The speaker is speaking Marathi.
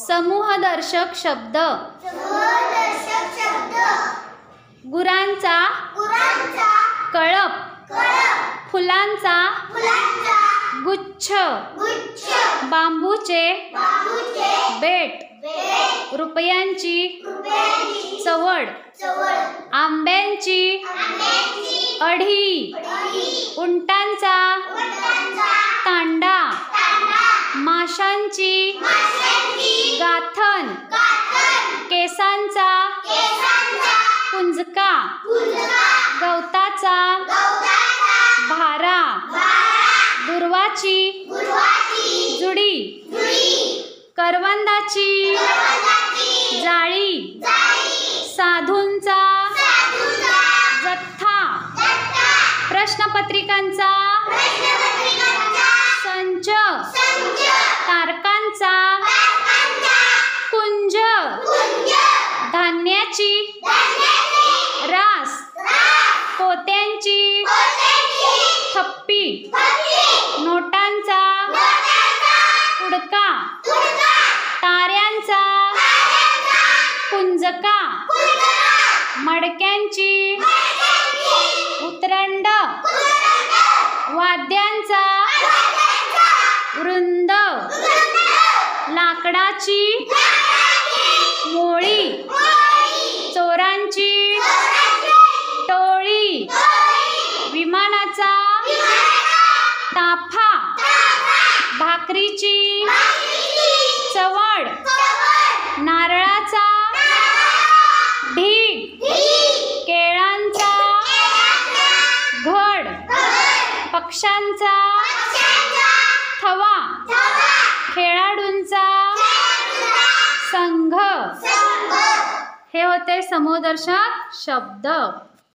समूहदर्शक शब्द गुरांचा कळप, फुलांचा गुच्छ, बांबूचे बेट, रुपयांची चवड, आंब्यांची अढी, उंटांचा तांडा, माशांची गाथन, केसांचा पुंजका, गवताचा भारा, दुर्वाची जुडी, करवंदाची जाळी, साधूंचा जथ्था, प्रश्नपत्रिकांचा संच, तारकांचा कुंज, धान्याची रास, पोत्यांची थप्पी, नोटांचा कुडका, ताऱ्यांचा पुंजका, मडक्यांची उतरंड, वाद्यांचा वृंद, लाकडाची मोळी, चोरांची टोळी, विमानाचा ताफा, भाकरीची चवड, नारळाचा ढीग, केळांचा घड, पक्ष्यांचा थवा, खेळाडूंचा संघ. हे होते समूहदर्शक शब्द.